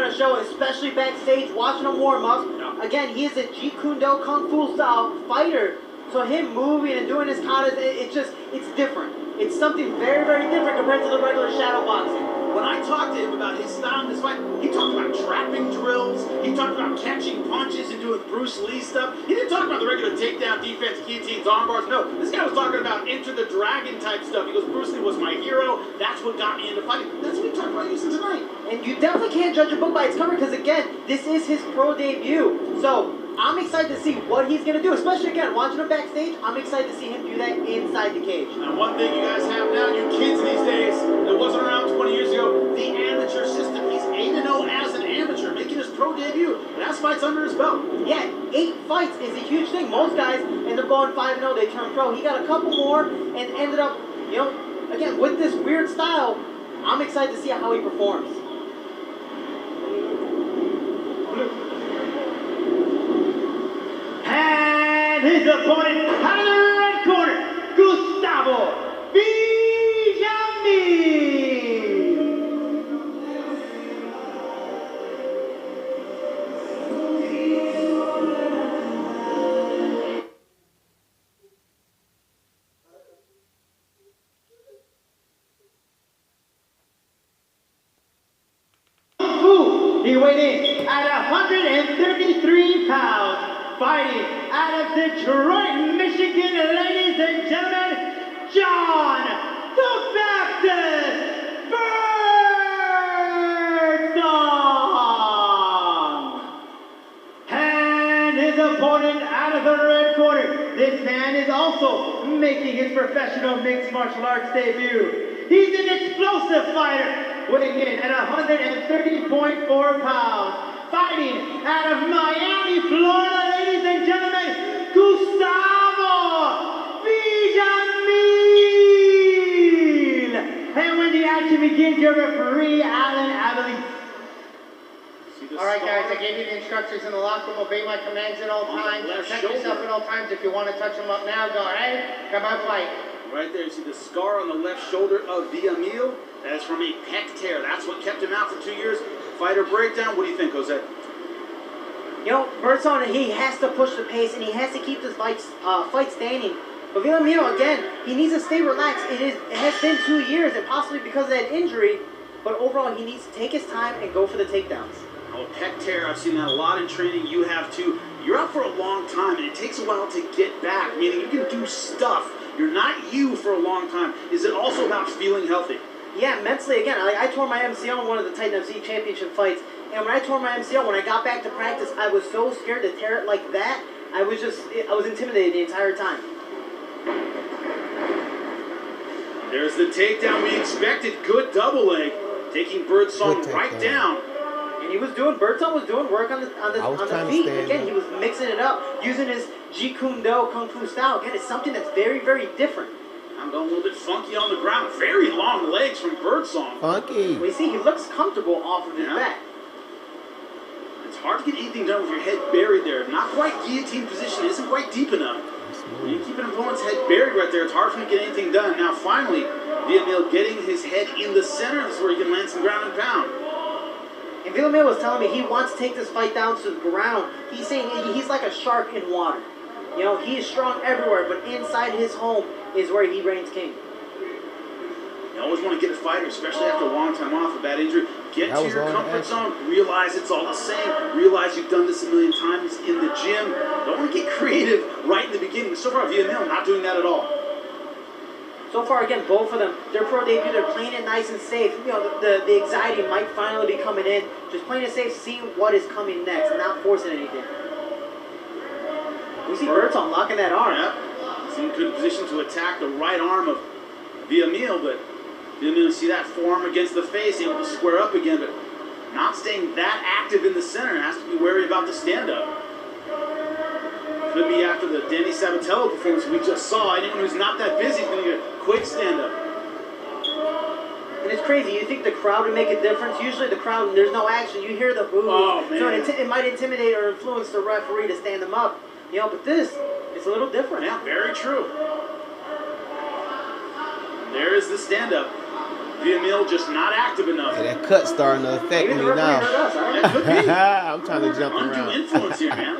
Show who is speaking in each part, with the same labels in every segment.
Speaker 1: to show, especially backstage, watching him warm up.
Speaker 2: Yeah.
Speaker 1: Again, he is a Jeet Kune Do Kung Fu style fighter. So him moving and doing his katas, it's different. It's something very, very different compared to the regular shadow boxing.
Speaker 2: When I talked to him about his style in this fight, he talked about trapping drills, he talked about catching punches and doing Bruce Lee stuff. He didn't talk about the regular takedown defense, guillotines, arm bars. No, this guy was talking about Enter the Dragon type stuff. He goes, Bruce Lee was my hero. That's what got me into fighting. That's what he talked about using tonight.
Speaker 1: And you definitely can't judge a book by its cover because, again, this is his pro debut. So I'm excited to see what he's going to do, especially, again, watching him backstage. I'm excited to see him do that inside the cage.
Speaker 2: Now, one thing you guys have now, you kids these days, that wasn't around 20 years ago, the amateur system. He's 8-0 as an amateur, making his pro debut, and has fights under his belt.
Speaker 1: Yeah, 8 fights is a huge thing. Most guys end up going 5-0, they turn pro. He got a couple more and ended up, again, with this weird style, I'm excited to see how he performs.
Speaker 3: And his opponent out of the red corner, Gustavo villamil. He weighed in at 133 pounds. Fighting out of Detroit, Michigan, ladies and gentlemen, John the Baptist Birdsong. And his opponent out of the red corner. This man is also making his professional mixed martial arts debut. He's an explosive fighter, weighing in at 130.4 pounds. Fighting out of Miami, Florida, ladies and gentlemen, Gustavo villamil. And when the action begins, your referee, Alan Abilene. All right, guys, I gave you the instructions in the locker room. Obey my commands at all times. Protect yourself at all times. If you want to touch them up now, go ahead. Come on, fight.
Speaker 2: Right there, you see the scar on the left shoulder of villamil. That's from a pec tear. That's what kept him out for 2 years. Fighter breakdown. What do you think, Jose?
Speaker 1: Birdsong, he has to push the pace and he has to keep this fight standing. But villamil, again, he needs to stay relaxed. It has been 2 years, and possibly because of that injury. But overall, he needs to take his time and go for the takedowns.
Speaker 2: Oh, pec tear. I've seen that a lot in training. You have too. You're out for a long time, and it takes a while to get back. Meaning you can do stuff. You're not you for a long time. Is it also about feeling healthy?
Speaker 1: Yeah, mentally, again, I tore my MCL in one of the Titan FC championship fights, and when I tore my MCL, when I got back to practice, I was so scared to tear it like that. I was intimidated the entire time.
Speaker 2: There's the takedown we expected. Good double leg, taking Birdsong right down.
Speaker 1: And Birdsong was doing work on the feet. Again, he was mixing it up, using his Jeet Kune Do Kung Fu style. Again, it's something that's very, very different.
Speaker 2: I'm going a little bit funky on the ground. Very long legs from Birdsong.
Speaker 4: Funky.
Speaker 1: Well, you see, he looks comfortable off of his back.
Speaker 2: It's hard to get anything done with your head buried there. Not quite guillotine position. It isn't quite deep enough. When you keep an opponent's head buried right there, it's hard for him to get anything done. Now, finally, villamil getting his head in the center. This is where he can land some ground and pound.
Speaker 1: And villamil was telling me he wants to take this fight down to the ground. He's saying he's like a shark in water. He is strong everywhere, but inside his home is where he reigns king.
Speaker 2: You always want to get a fighter, especially after a long time off, a bad injury. Get to your comfort zone. Realize it's all the same. Realize you've done this a million times in the gym. Don't want to get creative right in the beginning. So far, villamil not doing that at all.
Speaker 1: So far, again, both of them, their pro debut, they're playing it nice and safe. The anxiety might finally be coming in. Just playing it safe, seeing what is coming next, not forcing anything. We see Birdsong locking that arm.
Speaker 2: Yeah. He's in good position to attack the right arm of villamil, but villamil, see that forearm against the face, able to square up again, but not staying that active in the center. Has to be wary about the stand-up. Could be after the Danny Sabatello performance we just saw. Anyone who's not that busy is going to get a quick stand-up.
Speaker 1: And it's crazy. You think the crowd would make a difference? Usually the crowd, there's no action. You hear the boos.
Speaker 2: Oh, man.
Speaker 1: So it might intimidate or influence the referee to stand them up. But this, it's a little different.
Speaker 2: Yeah, very true. There is the stand-up. Villamil just not active enough.
Speaker 4: Hey, that cut starting to affect
Speaker 1: Maybe
Speaker 4: me
Speaker 1: the referee
Speaker 4: now.
Speaker 1: hurt us. I don't know.
Speaker 2: That could be.
Speaker 4: I'm trying to jump
Speaker 2: Undue
Speaker 4: around.
Speaker 2: influence here, man.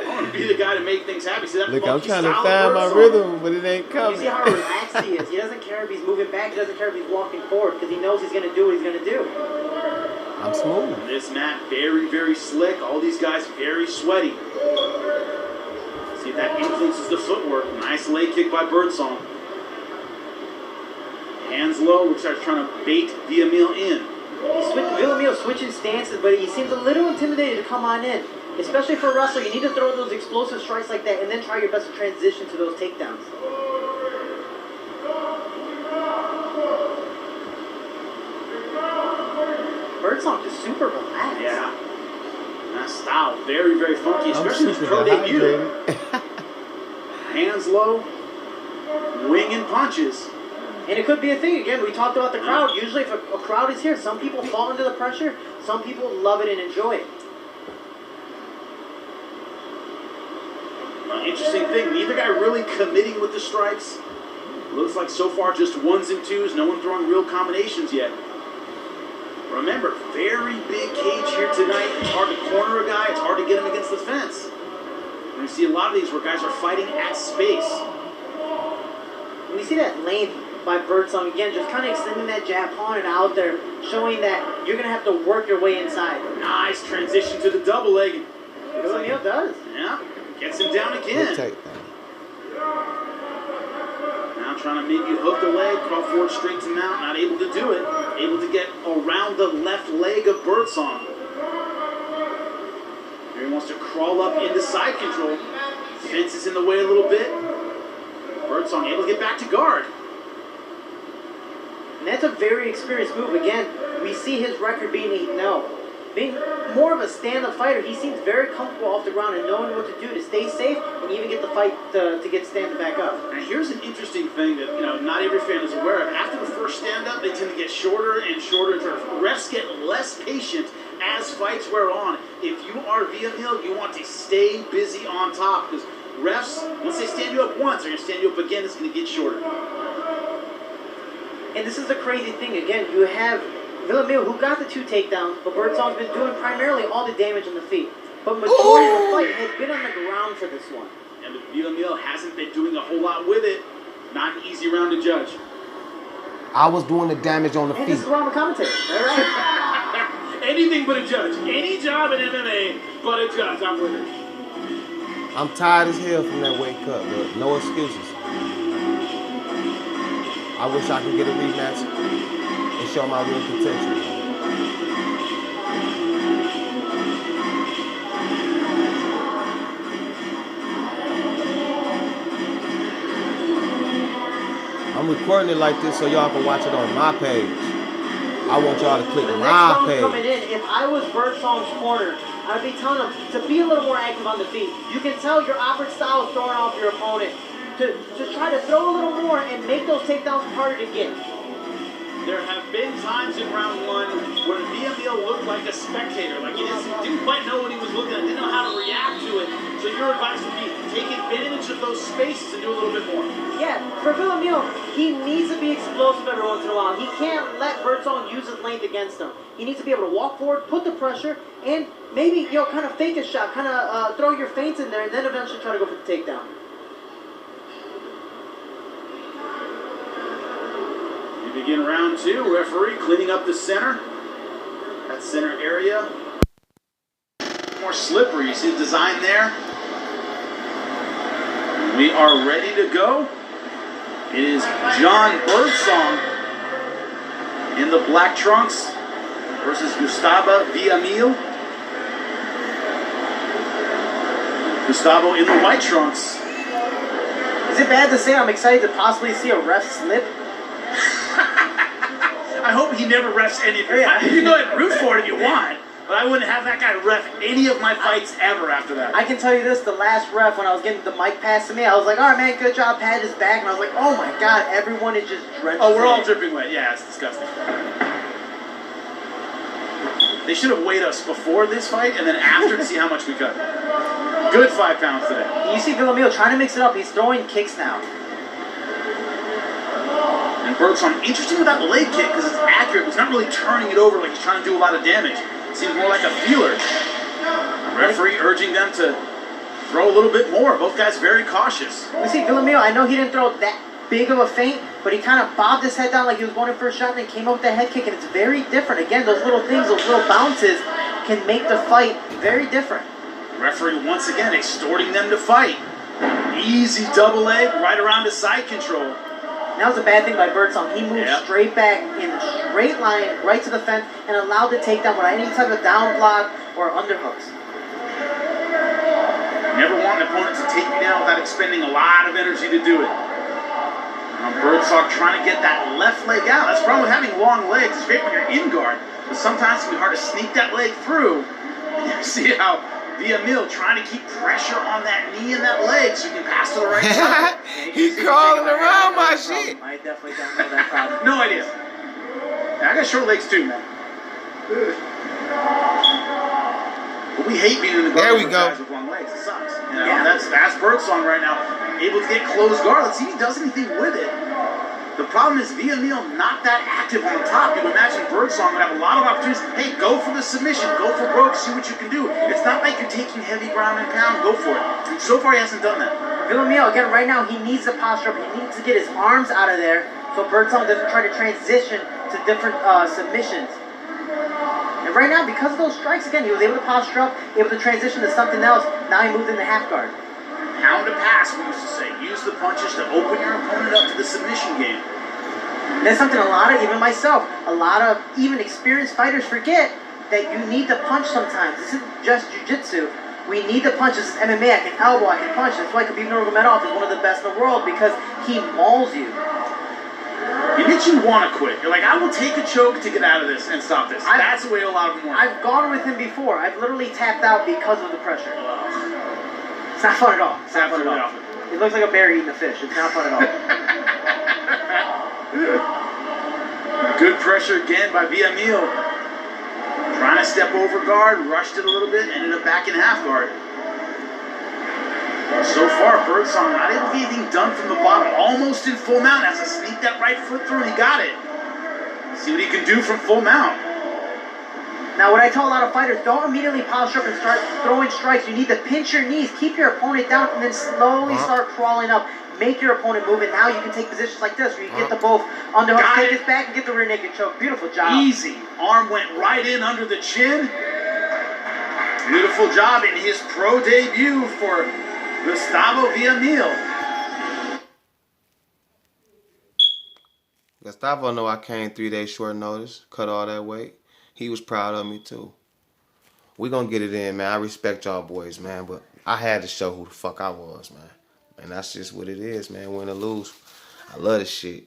Speaker 2: I want to be the guy to make things happen. See that
Speaker 4: Look, I'm
Speaker 2: funky
Speaker 4: trying to
Speaker 2: style
Speaker 4: find
Speaker 2: of
Speaker 4: my
Speaker 2: Birdsong?
Speaker 4: rhythm, but it ain't
Speaker 1: You
Speaker 4: coming.
Speaker 1: see how relaxed he is. He doesn't care if he's moving back. He doesn't care if he's walking forward because he knows he's going to do what he's going to do.
Speaker 4: I'm smooth.
Speaker 2: This mat very, very slick. All these guys very sweaty. See if that influences the footwork. Nice leg kick by Birdsong. Hands low. Looks like he's trying to bait Villamil in.
Speaker 1: Villamil switching stances, but he seems a little intimidated to come on in. Especially for a wrestler, you need to throw those explosive strikes like that and then try your best to transition to those takedowns. Birdsong just super relaxed.
Speaker 2: Yeah. That style, very, very funky,
Speaker 4: I'm
Speaker 2: especially his
Speaker 4: super
Speaker 2: pro debut.
Speaker 4: dehydrated.
Speaker 2: Hands low, winging punches.
Speaker 1: And it could be a thing. Again, we talked about the crowd. Usually if a crowd is here, some people fall into the pressure. Some people love it and enjoy it.
Speaker 2: Interesting thing, neither guy really committing with the strikes. Looks like so far just ones and twos, no one throwing real combinations yet. Remember, very big cage here tonight. It's hard to corner a guy, it's hard to get him against the fence. And we see a lot of these where guys are fighting at space.
Speaker 1: And you see that length by Birdsong again, just kind of extending that jab, pawing it out there, showing that you're going to have to work your way inside.
Speaker 2: Nice transition to the double leg.
Speaker 1: Villamil does.
Speaker 2: Yeah, gets him down again. Now trying to maybe hook the leg, crawl forward straight to mount, not able to do it. Able to get around the left leg of Birdsong. Here he wants to crawl up into side control. Fence is in the way a little bit. Birdsong able to get back to guard.
Speaker 1: And that's a very experienced move. Again, we see his record being 8-0. Being more of a stand-up fighter, he seems very comfortable off the ground and knowing what to do to stay safe and even get the fight to get stand back up.
Speaker 2: Now here's an interesting thing that not every fan is aware of. After the first stand-up, they tend to get shorter and shorter. Refs get less patient as fights wear on. If you are Villamil, you want to stay busy on top because refs, once they stand you up once, they're going to stand you up again. It's going to get shorter.
Speaker 1: And this is the crazy thing. Again, you have Villamil, who got the 2 takedowns, but Birdsong's been doing primarily all the damage on the feet. But majority of the fight has been on the ground for this one.
Speaker 2: And Villamil hasn't been doing a whole lot with it. Not an easy round to judge.
Speaker 4: I was doing the damage on the
Speaker 1: And
Speaker 4: feet.
Speaker 1: this is where I'm a commentator. All right.
Speaker 2: Anything but a judge. Any job in MMA but a judge. I'm with it.
Speaker 4: I'm tired as hell from that weight cut, but no excuses. I wish I could get a rematch and show my real potential. I'm recording it like this so y'all can watch it on my page. I want y'all to click
Speaker 1: The next
Speaker 4: my
Speaker 1: round
Speaker 4: page.
Speaker 1: coming in, if I was Birdsong's corner, I'd be telling him to be a little more active on the feet. You can tell your opposite style is throwing off your opponent. To try to throw a little more and make those takedowns harder to get.
Speaker 2: There have been times in round 1 where Villamil looked like a spectator, like he didn't quite know what he was looking at, didn't know how to react to it. So your advice would be take advantage of those spaces and do a little bit more.
Speaker 1: Yeah, for Villamil, he needs to be explosive every once in a while. He can't let Birdsong use his length against him. He needs to be able to walk forward, put the pressure, and maybe kind of fake a shot, kind of throw your feints in there, and then eventually try to go for the takedown.
Speaker 2: We begin round 2. Referee cleaning up the center. That center area. More slippery. You see the design there? We are ready to go. It is John Birdsong in the black trunks versus Gustavo Villamil. Gustavo in the white trunks.
Speaker 1: Is it bad to say I'm excited to possibly see a ref slip?
Speaker 2: I hope he never refs anything.
Speaker 1: Yeah.
Speaker 2: You can go ahead and root for it if you want, but I wouldn't have that guy ref any of my fights ever after that.
Speaker 1: I can tell you this, the last ref, when I was getting the mic passed to me, I was like, all right, man, good job, pat his back. And I was like, oh my God, everyone is just drenched.
Speaker 2: Oh, we're all
Speaker 1: in it.
Speaker 2: dripping wet. Yeah, it's disgusting. They should have weighed us before this fight and then after to see how much we cut. Good 5 pounds today.
Speaker 1: You see Villamil trying to mix it up. He's throwing kicks now.
Speaker 2: And Birdsong, interesting with that leg kick because it's accurate. He's not really turning it over like he's trying to do a lot of damage. It seems more like a feeler. The referee urging them to throw a little bit more. Both guys very cautious.
Speaker 1: We see Villamil, I know he didn't throw that big of a feint, but he kind of bobbed his head down like he was going in for a shot and then came up with the head kick, and it's very different. Again, those little things, those little bounces can make the fight very different.
Speaker 2: Referee once again extorting them to fight. Easy double leg right around his side control.
Speaker 1: That was a bad thing by Birdsong. He moved straight back in a straight line right to the fence and allowed the takedown without any type of down block or underhooks.
Speaker 2: Never want an opponent to take you down without expending a lot of energy to do it. Birdsong trying to get that left leg out. That's the problem with having long legs. It's great when you're in guard, but sometimes it can be hard to sneak that leg through. And you see how villamil trying to keep pressure on that knee and that leg so you can pass to the right side.
Speaker 4: He's crawling around my shit.
Speaker 1: I definitely don't know that problem.
Speaker 2: No idea. Yeah, I got short legs too, man. But we hate being in the guard with guys with long legs. It sucks. You know, that's Birdsong right now, able to get closed guard. Let's see if he does anything with it. The problem is villamil not that active on the top. You would imagine Birdsong would have a lot of opportunities. Hey, go for the submission. Go for broke. See what you can do. It's not like you're taking heavy ground and pound. Go for it. And so far, he hasn't done that.
Speaker 1: Villamil, again, right now, he needs the posture up. He needs to get his arms out of there so Birdsong doesn't try to transition to different submissions. And right now, because of those strikes, again, he was able to posture up, able to transition to something else. Now he moved into half guard.
Speaker 2: Pound to pass, we used to say. Use the punches to open your opponent up to the submission game.
Speaker 1: And that's something a lot of, even myself, a lot of even experienced fighters forget that you need to punch sometimes. This isn't just jiu-jitsu. We need to punch. This is MMA. I can elbow, I can punch. That's why Khabib Nurmagomedov is one of the best in the world because he mauls you.
Speaker 2: It makes you want to quit. You're like, I will take a choke to get out of this and stop this. That's the way a lot of them work.
Speaker 1: I've gone with him before. I've literally tapped out because of the pressure. It's not fun at all. It's not fun at all. It looks like a bear eating a fish. It's not fun at all.
Speaker 2: Good pressure again by villamil. Trying to step over guard, rushed it a little bit, ended up back in half guard. So far, Birdsong not able to get anything done from the bottom. Almost in full mount. Has to sneak that right foot through, and he got it. See what he can do from full mount.
Speaker 1: Now, what I tell a lot of fighters, don't immediately posture up and start throwing strikes. You need to pinch your knees, keep your opponent down, and then slowly start crawling up. Make your opponent move, and now you can take positions like this, where you get the both underhooks, take his back, and get the rear naked choke. Beautiful job.
Speaker 2: Easy. Arm went right in under the chin. Beautiful job in his pro debut for Gustavo villamil.
Speaker 4: Gustavo know I came 3 days short notice, cut all that weight. He was proud of me too. We gonna get it in, man. I respect y'all boys, man, but I had to show who the fuck I was, man. And that's just what it is, man. Win or lose. I love this shit.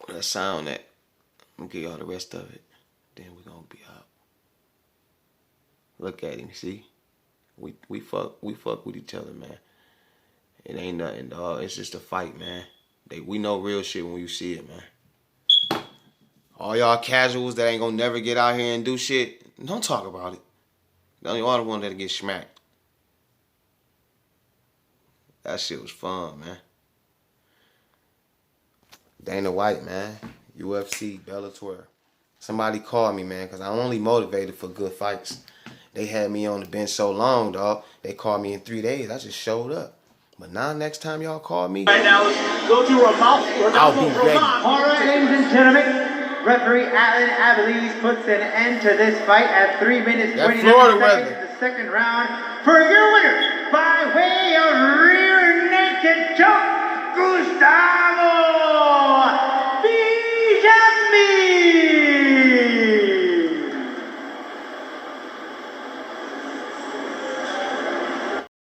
Speaker 4: Where that sound at? I'm gonna give y'all the rest of it. Then we gonna be out. Look at him, see? We fuck with each other, man. It ain't nothing, dog. It's just a fight, man. We know real shit when you see it, man. All y'all casuals that ain't gonna never get out here and do shit, don't talk about it. Y'all the one that get smacked. That shit was fun, man. Dana White, man. UFC, Bellator. Somebody called me, man, because I'm only motivated for good fights. They had me on the bench so long, dog. They called me in 3 days. I just showed up. But now, next time y'all call me,
Speaker 2: right now, let's go to
Speaker 4: I'll be ready.
Speaker 3: All right, ladies and gentlemen. Referee Alan Avalese puts an end to this fight at 3 minutes 29 seconds in the second round for your winner by way of